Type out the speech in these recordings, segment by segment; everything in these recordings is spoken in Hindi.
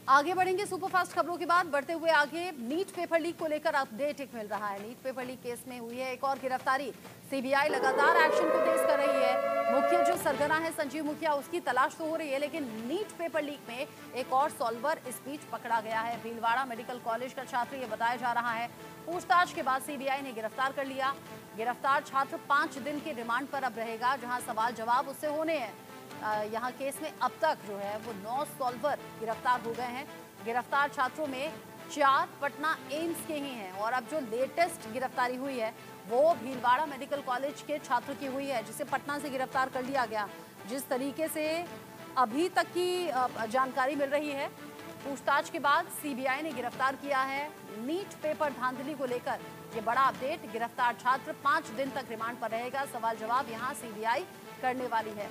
आगे बढ़ेंगे सुपरफास्ट खबरों के बाद। बढ़ते हुए आगे, नीट पेपर लीक को लेकर अपडेट एक मिल रहा है। नीट पेपर लीक केस में हुई है एक और गिरफ्तारी। सीबीआई लगातार एक्शन को तेज कर रही है। मुख्य जो सरगना है संजीव मुखिया, उसकी तलाश तो हो रही है, लेकिन नीट पेपर लीक में एक और सॉल्वर इस बीच पकड़ा गया है। भीलवाड़ा मेडिकल कॉलेज का छात्र ये बताया जा रहा है। पूछताछ के बाद सीबीआई ने गिरफ्तार कर लिया। गिरफ्तार छात्र 5 दिन के रिमांड पर अब रहेगा, जहां सवाल जवाब उससे होने हैं। यहाँ केस में अब तक जो है वो 9 सॉल्वर गिरफ्तार हो गए हैं। गिरफ्तार छात्रों में 4 पटना एम्स के ही हैं और अब जो लेटेस्ट गिरफ्तारी हुई है वो भीलवाड़ा मेडिकल कॉलेज के छात्र की हुई है, जिसे पटना से गिरफ्तार कर लिया गया। जिस तरीके से अभी तक की जानकारी मिल रही है, पूछताछ के बाद सीबीआई ने गिरफ्तार किया है। नीट पेपर धांधली को लेकर ये बड़ा अपडेट। गिरफ्तार छात्र 5 दिन तक रिमांड पर रहेगा। सवाल जवाब यहाँ सीबीआई करने वाली है।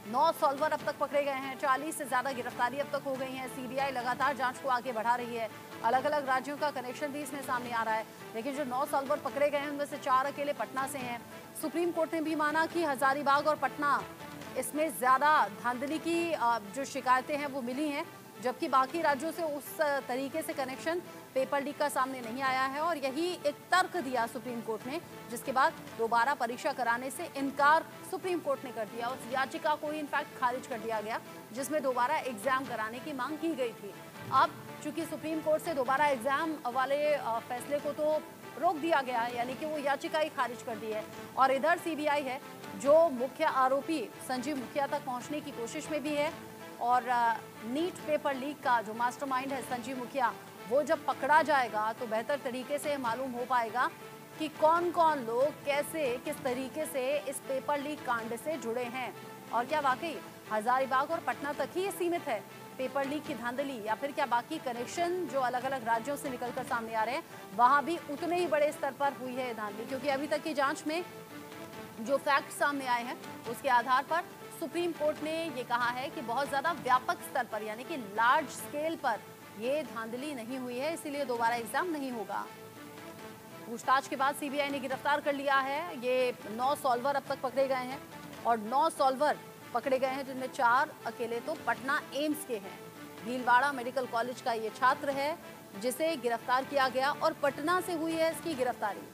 9 सॉल्वर अब तक पकड़े गए हैं। 40 से ज्यादा गिरफ्तारी अब तक हो गई है। सीबीआई लगातार जांच को आगे बढ़ा रही है। अलग अलग राज्यों का कनेक्शन भी इसमें सामने आ रहा है, लेकिन जो 9 सॉल्वर पकड़े गए हैं उनमें से 4 अकेले पटना से हैं। सुप्रीम कोर्ट ने भी माना कि हजारीबाग और पटना, इसमें ज्यादा धांधली की जो शिकायतें हैं वो मिली हैं, जबकि बाकी राज्यों से उस तरीके से कनेक्शन पेपर लीक का सामने नहीं आया है। और यही एक तर्क दिया सुप्रीम कोर्ट ने, जिसके बाद दोबारा परीक्षा कराने से इनकार सुप्रीम कोर्ट ने कर दिया। उस याचिका को ही इनफैक्ट खारिज कर दिया गया जिसमें दोबारा एग्जाम कराने की मांग की गई थी। अब चूंकि सुप्रीम कोर्ट से दोबारा एग्जाम वाले फैसले को तो रोक दिया गया है, यानी कि वो याचिका ही खारिज कर दी है। और इधर सीबीआई है जो मुख्य आरोपी संजीव मुखिया तक पहुंचने की कोशिश में भी है। और नीट पेपर लीक का जो मास्टरमाइंड है संजीव मुखिया, वो जब पकड़ा जाएगा तो बेहतर तरीके से मालूम हो पाएगा कि कौन कौन लोग कैसे किस तरीके से इस पेपर लीक कांड से जुड़े हैं। और क्या वाकई हजारीबाग और पटना तक ही सीमित है पेपर लीक की धांधली, या फिर क्या बाकी कनेक्शन जो अलग अलग राज्यों से निकलकर सामने आ रहे हैं वहां भी उतने ही बड़े स्तर पर हुई है धांधली। क्योंकि अभी तक की जांच में जो फैक्ट सामने आए हैं उसके आधार पर सुप्रीम कोर्ट ने ये कहा है कि बहुत ज्यादा व्यापक स्तर पर, यानी कि लार्ज स्केल पर ये धांधली नहीं हुई है, इसीलिए दोबारा एग्जाम नहीं होगा। पूछताछ के बाद सीबीआई ने गिरफ्तार कर लिया है। ये 9 सॉल्वर अब तक पकड़े गए हैं और 9 सॉल्वर पकड़े गए हैं, जिनमें 4 अकेले तो पटना एम्स के हैं। भीलवाड़ा मेडिकल कॉलेज का ये छात्र है जिसे गिरफ्तार किया गया और पटना से हुई है इसकी गिरफ्तारी।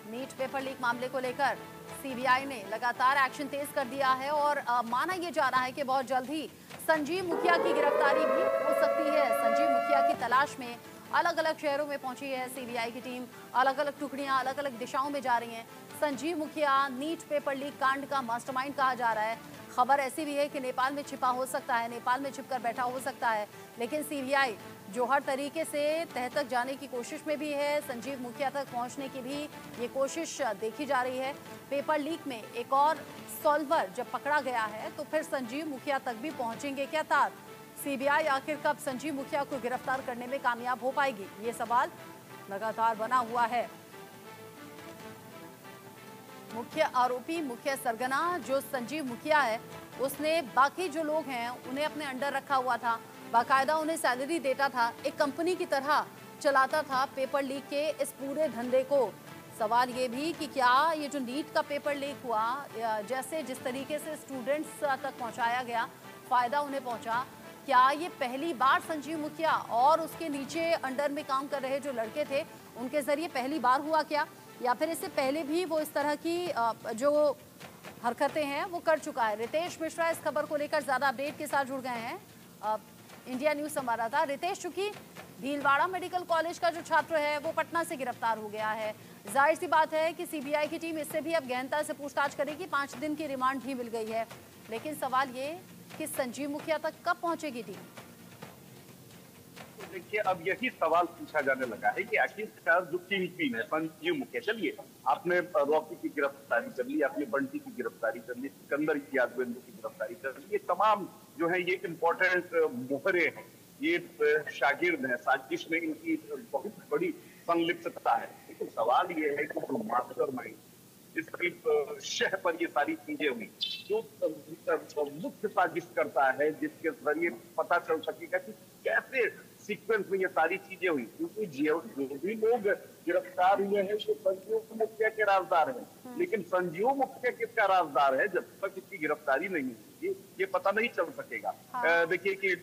नीट पेपर लीक मामले को लेकर सीबीआई ने लगातार एक्शन तेज कर दिया है और माना यह जा रहा है कि बहुत जल्द ही संजीव मुखिया की गिरफ्तारी भी हो सकती है। संजीव मुखिया की तलाश में अलग अलग शहरों में पहुंची है सीबीआई की टीम। अलग अलग टुकड़ियां अलग अलग दिशाओं में जा रही हैं। संजीव मुखिया नीट पेपर लीक कांड का मास्टरमाइंड कहा जा रहा है। खबर ऐसी भी है कि नेपाल में छिपा हो सकता है, नेपाल में छिपकर बैठा हो सकता है, लेकिन सीबीआई जो हर तरीके से तह तक जाने की कोशिश में भी है, संजीव मुखिया तक पहुंचने की भी ये कोशिश देखी जा रही है। पेपर लीक में एक और सॉल्वर जब पकड़ा गया है तो फिर संजीव मुखिया तक भी पहुंचेंगे क्या तार? सीबीआई आखिर कब संजीव मुखिया को गिरफ्तार करने में कामयाब हो पाएगी, ये सवाल लगातार बना हुआ है। मुख्य आरोपी, मुख्य सरगना जो संजीव मुखिया है, उसने बाकी जो लोग हैं उन्हें अपने अंडर रखा हुआ था, बाकायदा उन्हें सैलरी देता था, एक कंपनी की तरह चलाता था पेपर लीक के इस पूरे धंधे को। सवाल ये भी कि क्या ये जो नीट का पेपर लीक हुआ, जैसे जिस तरीके से स्टूडेंट्स तक पहुंचाया गया, फायदा उन्हें पहुंचा, क्या ये पहली बार संजीव मुखिया और उसके नीचे अंडर में काम कर रहे जो लड़के थे उनके जरिए पहली बार हुआ क्या, या फिर इससे पहले भी वो इस तरह की जो हरकतें हैं वो कर चुका है? रितेश मिश्रा इस खबर को लेकर ज्यादा अपडेट के साथ जुड़ गए हैं। इंडिया न्यूज संवाददाता रितेश, चूंकि भीलवाड़ा मेडिकल कॉलेज का जो छात्र है वो पटना से गिरफ्तार हो गया है, जाहिर सी बात है कि सीबीआई की टीम इससे भी अब गहनता से पूछताछ करेगी। 5 दिन की रिमांड भी मिल गई है, लेकिन सवाल ये कि संजीव मुखिया तक कब पहुंचेगी टीम? देखिए, अब यही सवाल पूछा जाने लगा है कि आखिरकार जो किंग पिन है संजीव मुखिया, चलिए आपने रॉकी की गिरफ्तारी कर ली, आपने बंटी की गिरफ्तारी कर ली, सिकंदर यादवेंद्र की गिरफ्तारी कर ली, ये तमाम जो है ये इम्पोर्टेंट मोहरे हैं, ये शागिर्द हैं, साजिश में इनकी बहुत बड़ी संलिप्तता है। लेकिन सवाल ये है कि जो मास्टरमाइंड, जिसकी शह पर ये सारी चीजें हुई, जो मुख्य साजिश करता है, जिसके जरिए पता चल सकेगा कि कैसे सीक्वेंस में ये सारी चीजें हुई, क्योंकि जो भी लोग गिरफ्तार हुए हैं वो संजीव मुखिया के राजदार हैं, लेकिन संजीव मुखिया किसका राजदार है जब तक इसकी गिरफ्तारी नहीं होगी ये पता नहीं चल सकेगा। हाँ। देखिए कि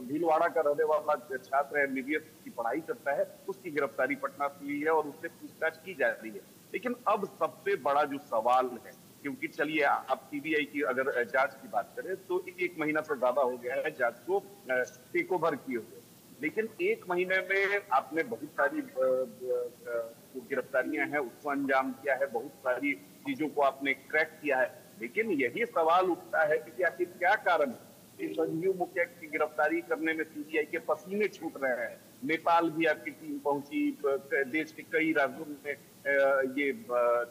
भीलवाड़ा का रहने वाला छात्र है, एमबीबीएस की पढ़ाई करता है, उसकी गिरफ्तारी पटना से हुई है और उससे पूछताछ की जा रही है। लेकिन अब सबसे बड़ा जो सवाल है, क्योंकि चलिए आप सीबीआई की अगर जांच की बात करें तो 1 महीना से ज्यादा हो गया है जांच को टेक ओवर किए हुए, लेकिन 1 महीने में आपने बहुत सारी जो गिरफ्तारियां हैं उसको अंजाम दिया है, बहुत सारी चीजों को आपने क्रैक किया है, लेकिन यही सवाल उठता है कि आखिर क्या कारण है कि संजीव मुखिया की गिरफ्तारी करने में सीबीआई के पसीने छूट रहे हैं। नेपाल भी आपकी टीम पहुंची, देश के कई राज्यों में ये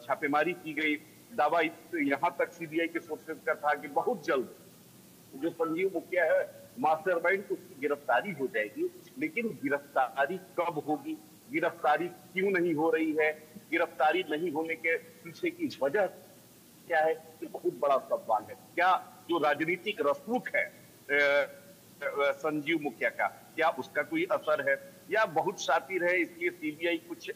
छापेमारी की गई, दावा यहाँ तक सीबीआई के सोर्सेज का था कि बहुत जल्द जो संजीव मुखिया है मास्टरमाइंड, उसकी गिरफ्तारी हो जाएगी। लेकिन गिरफ्तारी कब होगी, गिरफ्तारी क्यों नहीं हो रही है, गिरफ्तारी नहीं होने के पीछे की वजह क्या है, ये बहुत बड़ा सवाल है। क्या जो राजनीतिक रसूख है संजीव मुखिया का, क्या उसका कोई असर है, या बहुत शातिर है इसलिए सीबीआई कुछ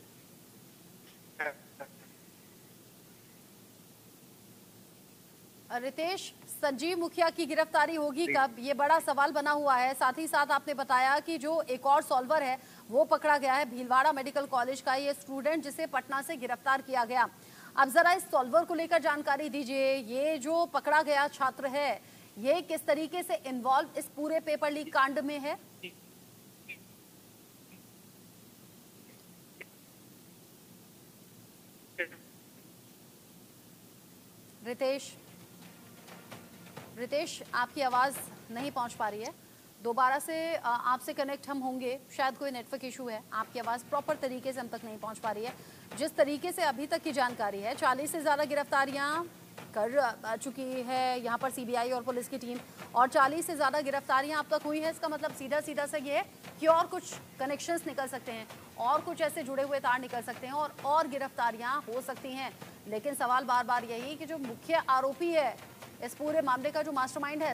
रितेश, संजीव मुखिया की गिरफ्तारी होगी कब, ये बड़ा सवाल बना हुआ है। साथ ही साथ आपने बताया कि जो एक और सॉल्वर है वो पकड़ा गया है, भीलवाड़ा मेडिकल कॉलेज का ये स्टूडेंट जिसे पटना से गिरफ्तार किया गया। अब जरा इस सॉल्वर को लेकर जानकारी दीजिए, ये जो पकड़ा गया छात्र है ये किस तरीके से इन्वॉल्व इस पूरे पेपर लीक कांड में है? रितेश, आपकी आवाज नहीं पहुंच पा रही है, दोबारा से आपसे कनेक्ट हम होंगे, शायद कोई नेटवर्क इशू है, आपकी आवाज़ प्रॉपर तरीके से हम तक नहीं पहुंच पा रही है। जिस तरीके से अभी तक की जानकारी है 40 से ज़्यादा गिरफ्तारियां कर चुकी है यहाँ पर सीबीआई और पुलिस की टीम, और 40 से ज़्यादा गिरफ्तारियां अब तक हुई हैं। इसका मतलब सीधा सीधा से ये है कि और कुछ कनेक्शंस निकल सकते हैं, और कुछ ऐसे जुड़े हुए तार निकल सकते हैं और गिरफ्तारियां हो सकती हैं। लेकिन सवाल बार बार यही कि जो मुख्य आरोपी है इस पूरे मामले का, जो मास्टरमाइंड है